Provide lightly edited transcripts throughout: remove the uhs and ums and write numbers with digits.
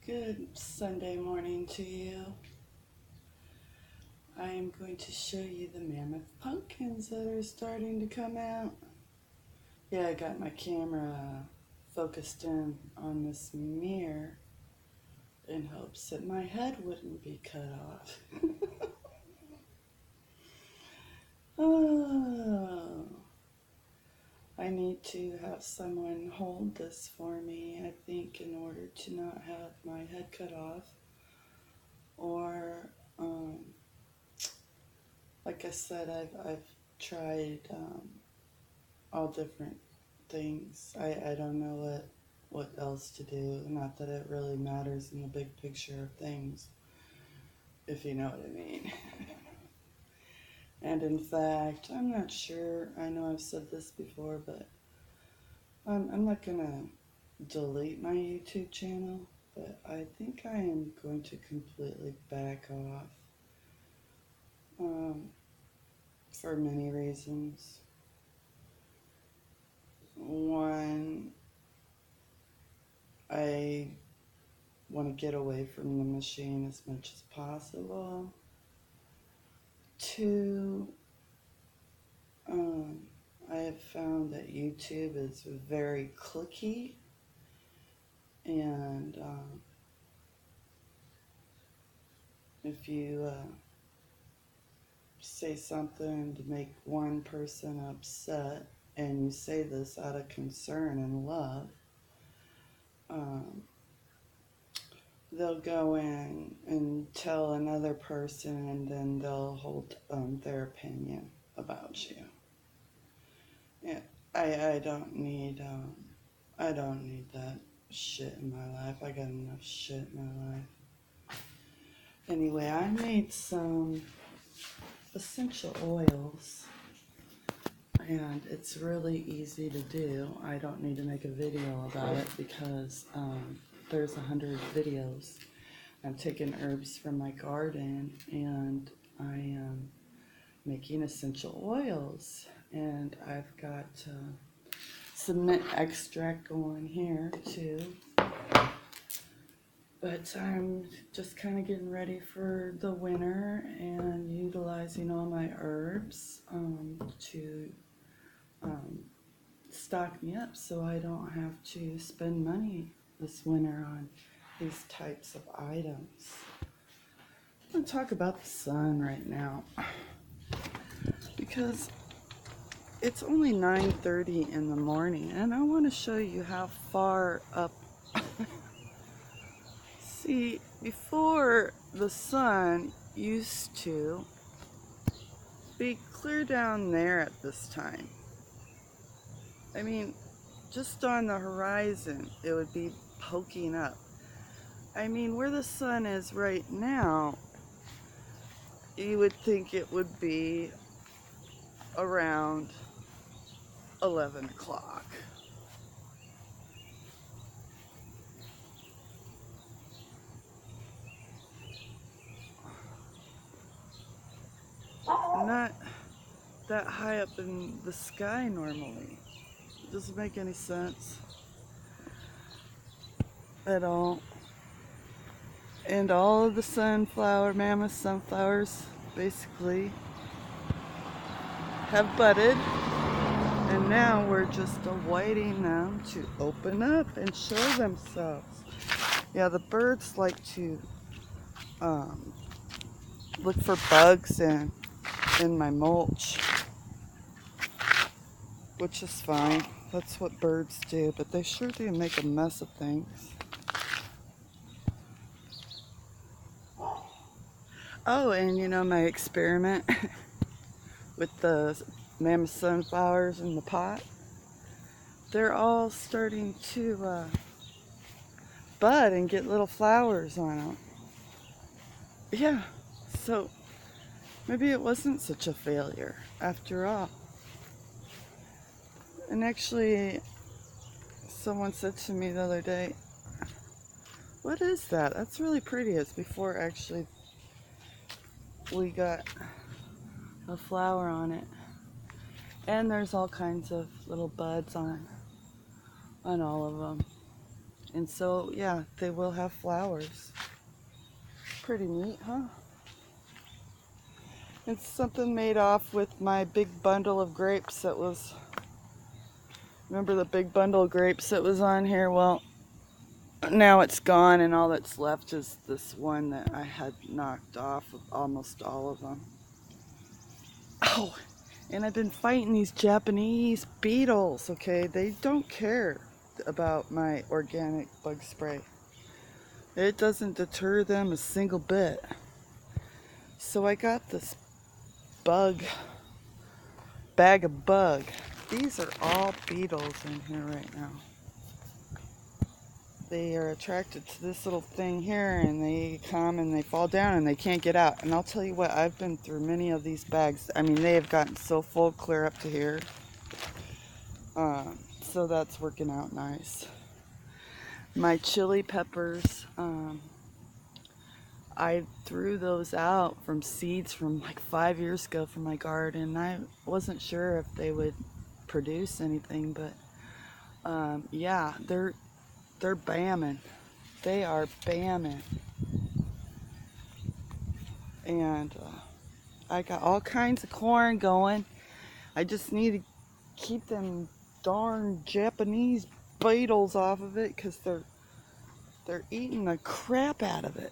Good Sunday morning to you. I am going to show you the mammoth pumpkins that are starting to come out. Yeah, I got my camera focused in on this mirror in hopes that my head wouldn't be cut off. Oh, I need to have someone hold this for me, I think, in order to not have my head cut off. Or, like I said, I've tried all different things. I don't know what else to do. Not that it really matters in the big picture of things, if you know what I mean. And in fact, I'm not sure. I know I've said this before, but I'm not gonna delete my YouTube channel, but I think I am going to completely back off for many reasons. One, I want to get away from the machine as much as possible. Two, I have found that YouTube is very clicky, and if you say something to make one person upset, and you say this out of concern and love, they'll go in and tell another person, and then they'll hold their opinion about you. Yeah, I don't need that shit in my life. I got enough shit in my life. Anyway, I made some essential oils, and it's really easy to do. I don't need to make a video about it because there's 100 videos. I'm taking herbs from my garden, and I am making essential oils, and I've got some mint extract going here too. But I'm just kind of getting ready for the winter and utilizing all my herbs to stock me up so I don't have to spend money this winter on these types of items. I'm going to talk about the sun right now because it's only 9:30 in the morning, and I want to show you how far up. See, before, the sun used to be clear down there at this time. I mean, just on the horizon, it would be poking up. I mean, where the sun is right now, you would think it would be around 11 o'clock. Not that high up in the sky normally. It doesn't make any sense at all. And all of the mammoth sunflowers basically have budded, and now we're just awaiting them to open up and show themselves. Yeah, the birds like to look for bugs in my mulch, which is fine. That's what birds do, but they sure do make a mess of things. Oh, and you know my experiment with the mammoth sunflowers in the pot? They're all starting to bud and get little flowers on them. Yeah, so maybe it wasn't such a failure after all. And actually, someone said to me the other day, "What is that? That's really pretty." It's before actually we got a flower on it. And there's all kinds of little buds on all of them. And so, yeah, they will have flowers. Pretty neat, huh? It's something made off with my big bundle of grapes that was... Remember the big bundle of grapes that was on here? Well, now it's gone, and all that's left is this one that I had knocked off of almost all of them. Oh, and I've been fighting these Japanese beetles, okay? They don't care about my organic bug spray. It doesn't deter them a single bit. So I got this bag of bug. These are all beetles in here right now. They are attracted to this little thing here, and they come and they fall down and they can't get out. And I'll tell you what, I've been through many of these bags. I mean, they have gotten so full clear up to here. So that's working out nice. My chili peppers, I threw those out from seeds from like 5 years ago from my garden. I wasn't sure if they would produce anything, but yeah, they're bamming. They are bamming. And I got all kinds of corn going. I just need to keep them darn Japanese beetles off of it, because they're eating the crap out of it.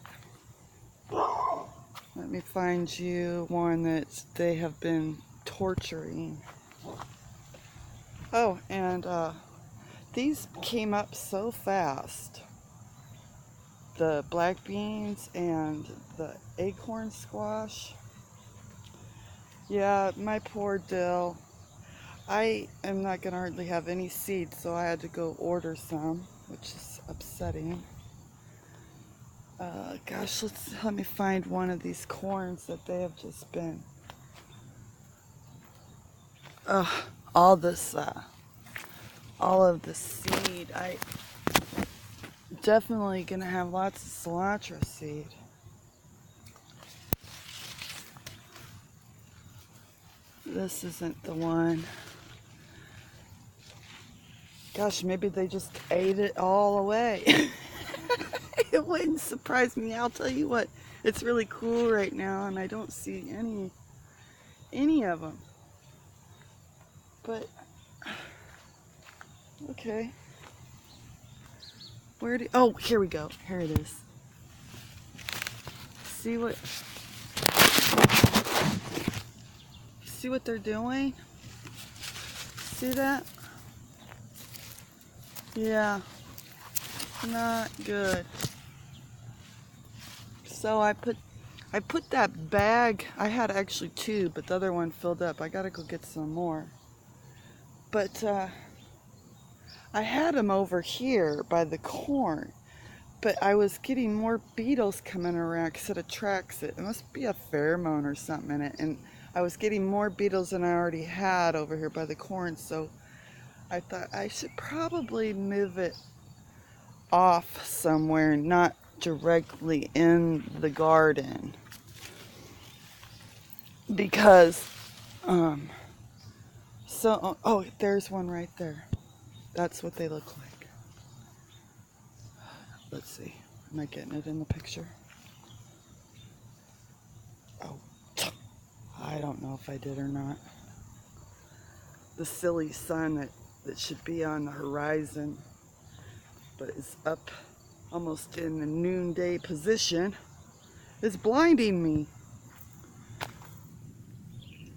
Let me find you one that they have been torturing. Oh, and these came up so fast. The black beans and the acorn squash. Yeah, my poor dill. I am not going to hardly have any seeds, so I had to go order some, which is upsetting. Gosh, let me find one of these corns that they have just been... all of this seed. I definitely going to have lots of cilantro seed. This isn't the one. Gosh, maybe they just ate it all away. It wouldn't surprise me. I'll tell you what, it's really cool right now, and I don't see any of them. But okay, oh, here we go. Here it is. See what they're doing? See that? Yeah, not good. So I put that bag. I had actually 2, but the other one filled up. I gotta go get some more. But I had them over here by the corn, but I was getting more beetles coming around because it attracts it. It must be a pheromone or something in it. And I was getting more beetles than I already had over here by the corn, so I thought I should probably move it off somewhere, not directly in the garden. Because, oh, there's one right there. That's what they look like. Let's see. Am I getting it in the picture? Oh, I don't know if I did or not. The silly sun that should be on the horizon, but is up almost in the noonday position, is blinding me.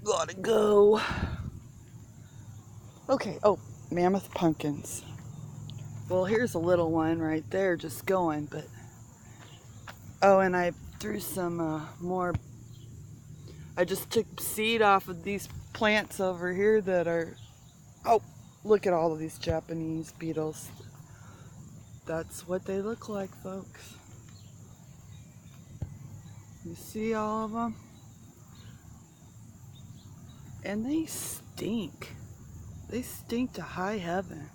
Gotta go. Okay, oh, mammoth pumpkins. Well, here's a little one right there just going, but... Oh, and I threw some more... I just took seed off of these plants over here that are... Oh, look at all of these Japanese beetles. That's what they look like, folks. You see all of them? And they stink. They stink to high heaven.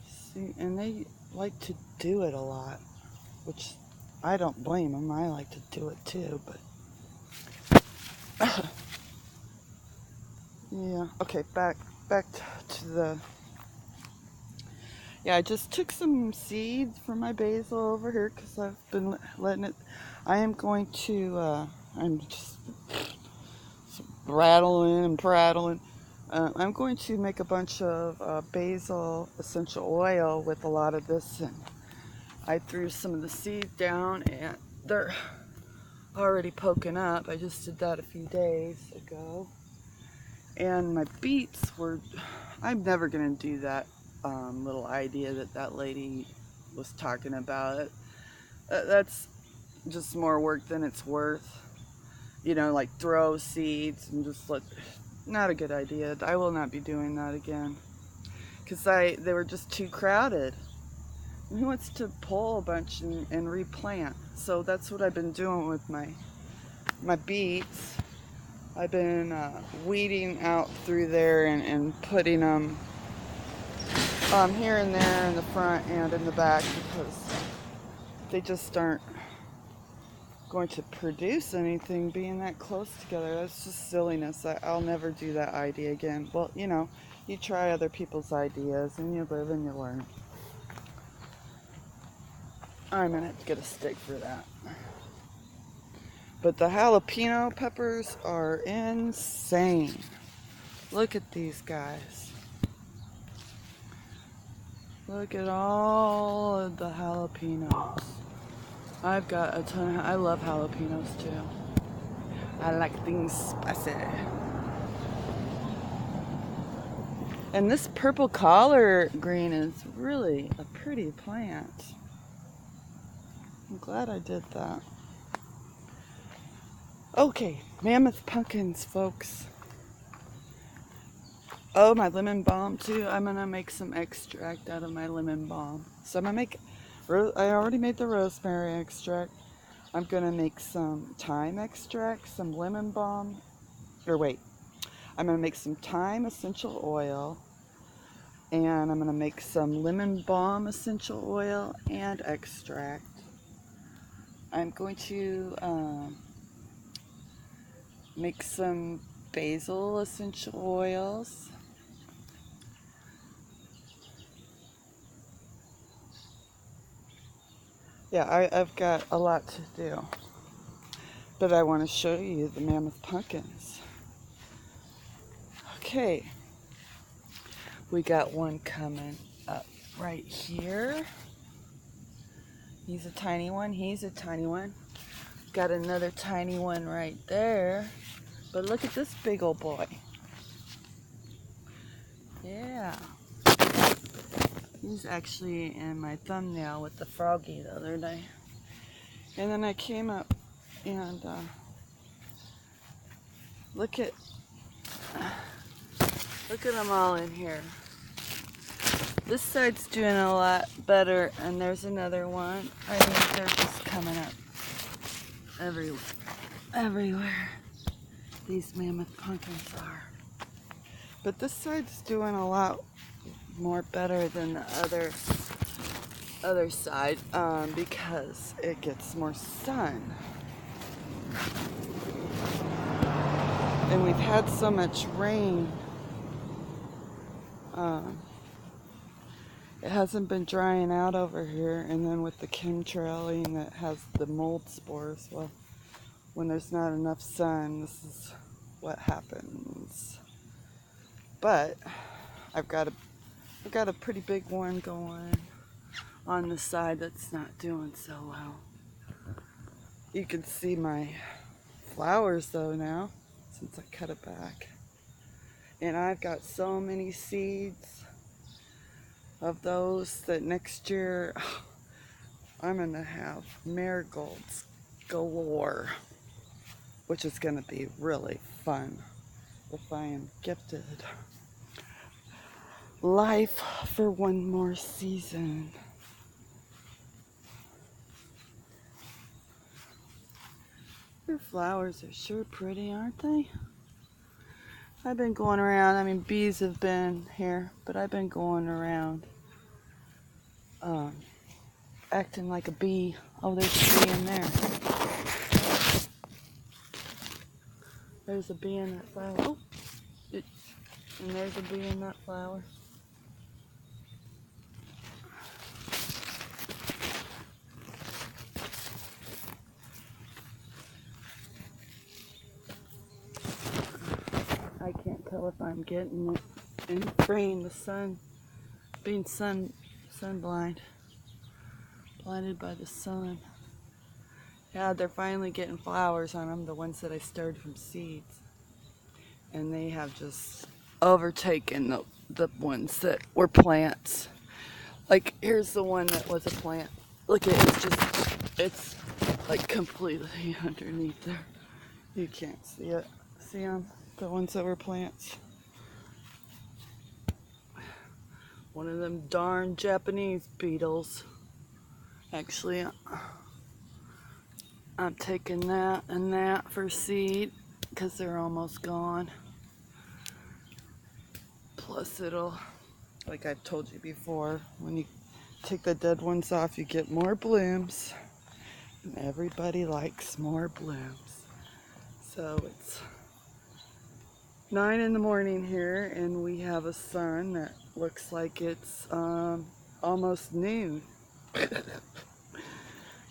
See, and they like to do it a lot, which I don't blame them. I like to do it too, but... Yeah, okay, back to the... Yeah, I just took some seeds from my basil over here because I've been letting it. I am going to, I'm just rattling and prattling. I'm going to make a bunch of basil essential oil with a lot of this, and I threw some of the seeds down and they're already poking up. I just did that a few days ago. And my beets were, I'm never going to do that little idea that lady was talking about. That's just more work than it's worth. You know, like throw seeds and just not a good idea. I will not be doing that again. Because they were just too crowded. And who wants to pull a bunch and replant? So that's what I've been doing with my beets. I've been weeding out through there and putting them here and there in the front and in the back because they just aren't going to produce anything being that close together. That's just silliness. I'll never do that idea again. Well, you know, you try other people's ideas and you live and you learn. I'm gonna have to get a stick for that. But the jalapeno peppers are insane. Look at these guys. Look at all of the jalapenos. I've got a ton. I love jalapenos too. I like things spicy. And this purple collard green is really a pretty plant. I'm glad I did that. Okay, mammoth pumpkins, folks. Oh, my lemon balm too. I'm gonna make some extract out of my lemon balm. So I'm gonna make, I already made the rosemary extract. I'm gonna make some thyme extract, some lemon balm, I'm gonna make some thyme essential oil, and I'm gonna make some lemon balm essential oil and extract. I'm going to make some basil essential oils. Yeah, I've got a lot to do. But I want to show you the mammoth pumpkins. Okay. We got one coming up right here. He's a tiny one. He's a tiny one. Got another tiny one right there. But look at this big old boy. Yeah. He's actually in my thumbnail with the froggy the other day. And then I came up and look at them all in here. This side's doing a lot better, and there's another one. I mean, they're just coming up everywhere. These mammoth pumpkins are. But this side's doing a lot more better than the other side because it gets more sun. And we've had so much rain. It hasn't been drying out over here, and then with the chemtrailing that has the mold spores, well, when there's not enough sun, this is what happens. But I've got a pretty big one going on the side that's not doing so well. You can see my flowers though now, since I cut it back. And I've got so many seeds of those that next year I'm gonna have marigolds galore, which is gonna be really fun if I am gifted life for one more season. Your flowers are sure pretty, aren't they? I've been going around, I mean, bees have been here, but I've been going around acting like a bee. Oh, there's a bee in there. There's a bee in that flower. Oh, and there's a bee in that flower. I can't tell if I'm getting it in frame. The sun, being sun blind, blinded by the sun. Yeah, they're finally getting flowers on them, the ones that I started from seeds. And they have just overtaken the ones that were plants. Like, here's the one that was a plant. Look at it, it's like completely underneath there. You can't see it. See them? The ones that were plants. One of them darn Japanese beetles. Actually, I'm taking that and that for seed because they're almost gone. Plus it'll, like I've told you before, when you take the dead ones off, you get more blooms. And everybody likes more blooms. So it's 9 in the morning here, and we have a sun that looks like it's almost noon.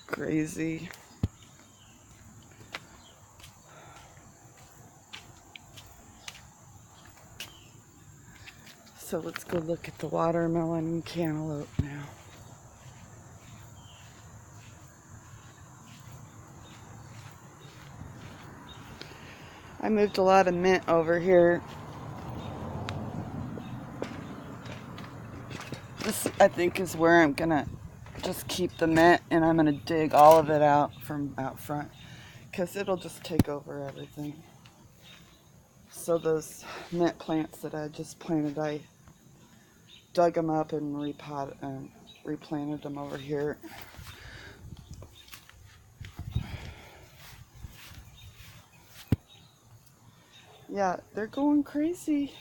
Crazy. So let's go look at the watermelon and cantaloupe now. I moved a lot of mint over here. This, I think, is where I'm gonna just keep the mint, and I'm gonna dig all of it out from out front because it'll just take over everything. So those mint plants that I just planted, I dug them up and replanted them over here. Yeah, they're going crazy.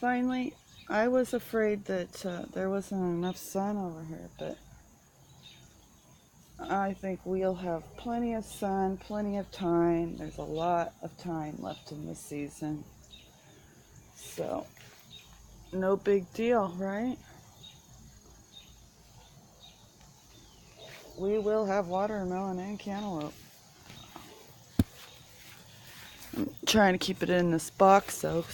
Finally, I was afraid that there wasn't enough sun over here, but I think we'll have plenty of sun, plenty of time. There's a lot of time left in this season. So, no big deal, right? We will have watermelon and cantaloupe. I'm trying to keep it in this box, though.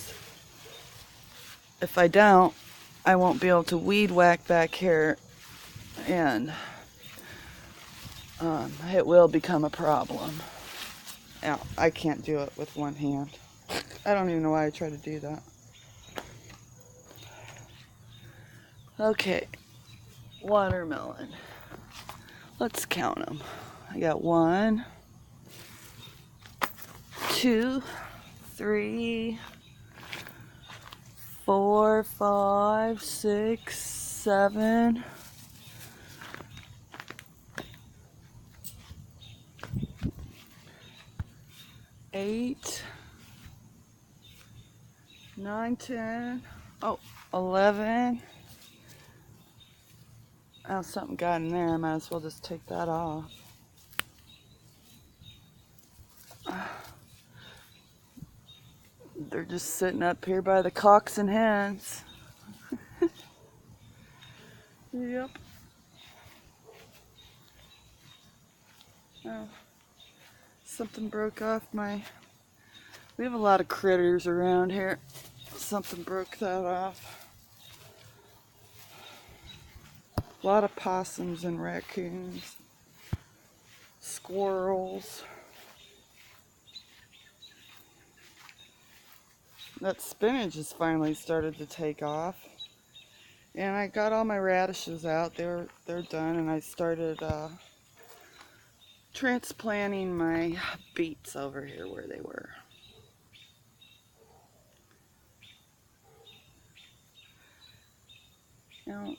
If I don't, I won't be able to weed whack back here, and it will become a problem. Now, I can't do it with one hand. I don't even know why I try to do that. Okay, watermelon. Let's count them. I got 1, 2, 3, 4, 5, 6, 7, 8, 9, 10, 11. Oh, something got in there. I might as well just take that off. They're just sitting up here by the cocks and hens. Yep. Oh, something broke off my... We have a lot of critters around here. Something broke that off. A lot of possums and raccoons. Squirrels. That spinach has finally started to take off. And I got all my radishes out. They're done, and I started transplanting my beets over here where they were. Now,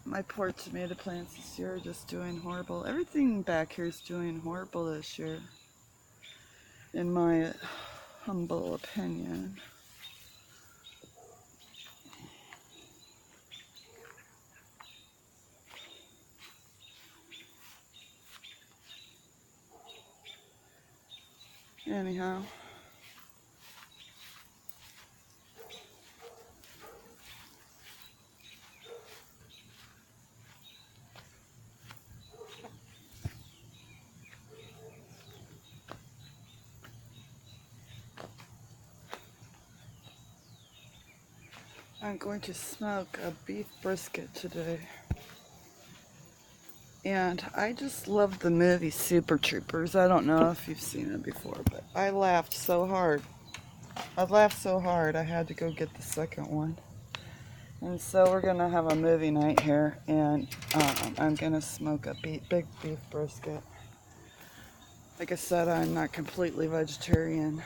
my poor tomato plants this year are just doing horrible. Everything back here is doing horrible this year, in my humble opinion. Anyhow. I'm going to smoke a beef brisket today. And I just love the movie Super Troopers. I don't know if you've seen it before, but I laughed so hard. I laughed so hard I had to go get the second one. And so we're going to have a movie night here, and I'm going to smoke a big beef brisket. Like I said, I'm not completely vegetarian.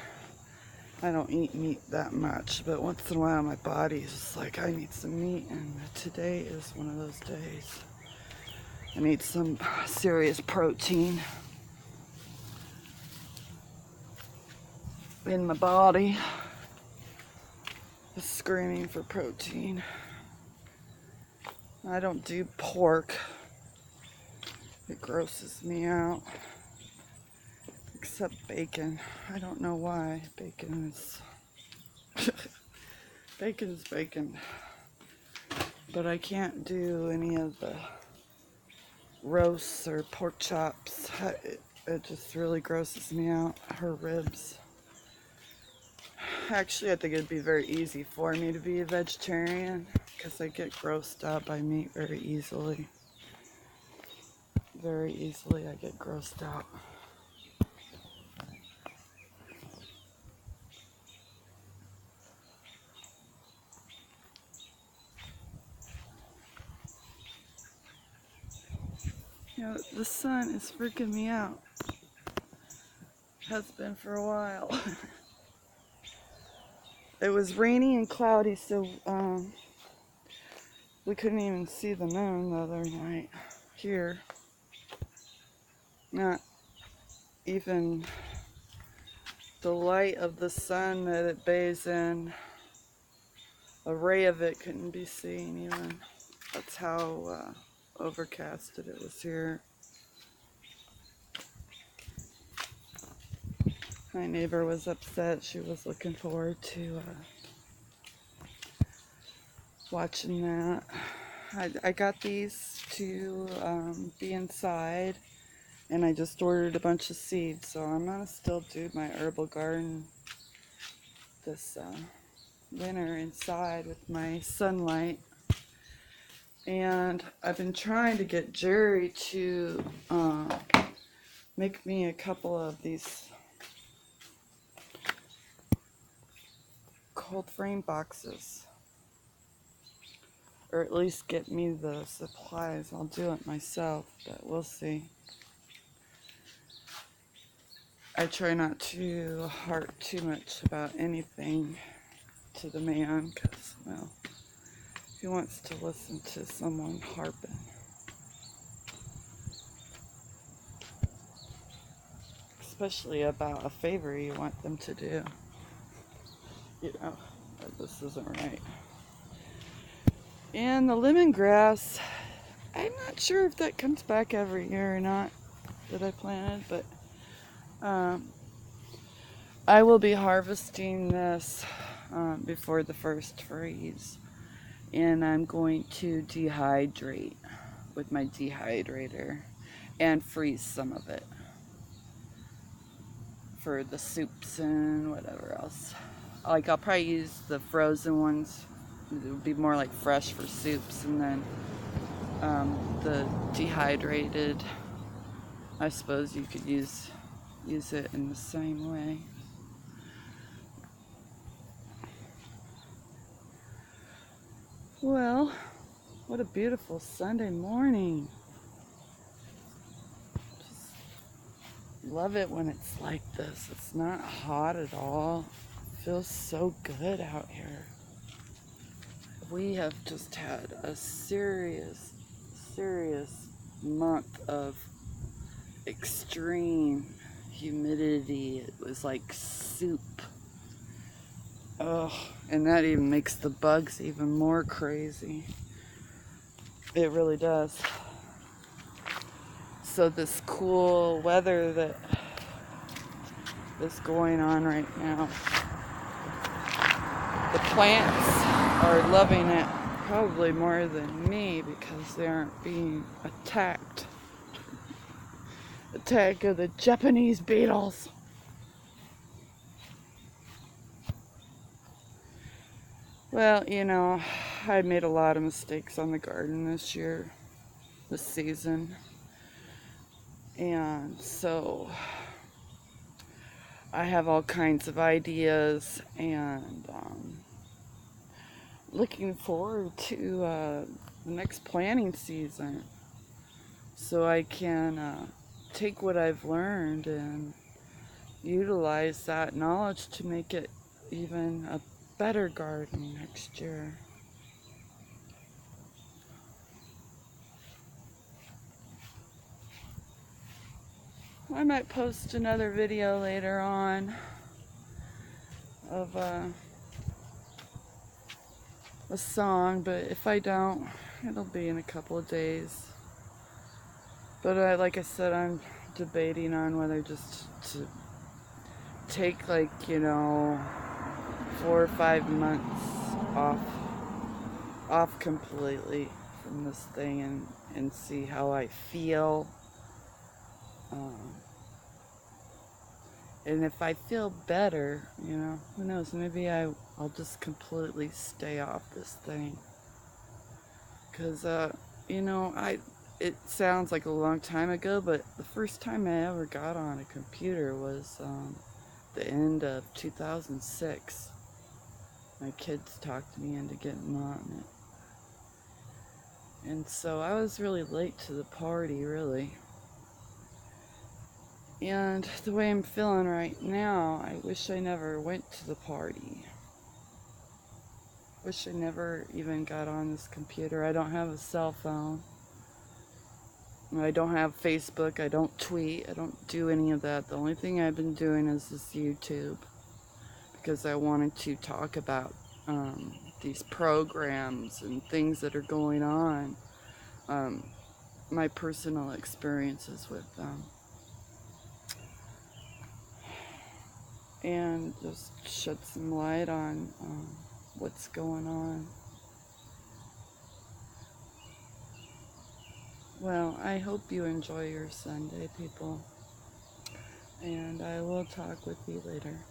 I don't eat meat that much, but once in a while my body's just like, I need some meat, and today is one of those days. I need some serious protein in my body. Just screaming for protein. I don't do pork. It grosses me out. Except bacon. I don't know why. Bacon is bacon's bacon. But I can't do any of the roasts or pork chops. It just really grosses me out. Her ribs. Actually, I think it'd be very easy for me to be a vegetarian because I get grossed out by meat very easily. Very easily I get grossed out. You know, the sun is freaking me out. Has been for a while. It was rainy and cloudy, so we couldn't even see the moon the other night here. Not even the light of the sun that it bathes in, a ray of it couldn't be seen even. That's how overcasted it was here. My neighbor was upset. She was looking forward to watching that. I got these to be inside, and I just ordered a bunch of seeds, so I'm gonna still do my herbal garden this winter inside with my sunlight. And I've been trying to get Jerry to make me a couple of these cold frame boxes, or at least get me the supplies. I'll do it myself, but we'll see. I try not to harp too much about anything to the man, because, well, he wants to listen to someone harping. Especially about a favor you want them to do. You know, this isn't right. And the lemongrass, I'm not sure if that comes back every year or not that I planted, but I will be harvesting this before the first freeze, and I'm going to dehydrate with my dehydrator and freeze some of it for the soups and whatever else. Like, I'll probably use the frozen ones. It would be more like fresh for soups, and then the dehydrated, I suppose you could use it in the same way. Well, what a beautiful Sunday morning. Just love it when it's like this. It's not hot at all. It feels so good out here. We have just had a serious month of extreme humidity. It was like soup. Oh, and that even makes the bugs even more crazy. It really does. So this cool weather that is going on right now, the plants are loving it probably more than me because they aren't being attacked. Attack of the Japanese beetles. Well, I made a lot of mistakes on the garden this season. And so I have all kinds of ideas and looking forward to the next planting season so I can take what I've learned and utilize that knowledge to make it even a better garden next year. I might post another video later on of a song, but if I don't, it'll be in a couple of days. But like I said, I'm debating on whether just to take 4 or 5 months off completely from this thing and see how I feel. And if I feel better, who knows, maybe I'll just completely stay off this thing. Because, it sounds like a long time ago, but the first time I ever got on a computer was the end of 2006. My kids talked me into getting on it. And so I was really late to the party, really. And the way I'm feeling right now, I wish I never went to the party. Wish I never even got on this computer. I don't have a cell phone. I don't have Facebook. I don't tweet. I don't do any of that. The only thing I've been doing is this YouTube because I wanted to talk about these programs and things that are going on, my personal experiences with them, and just shed some light on what's going on. Well, I hope you enjoy your Sunday, people, and I will talk with you later.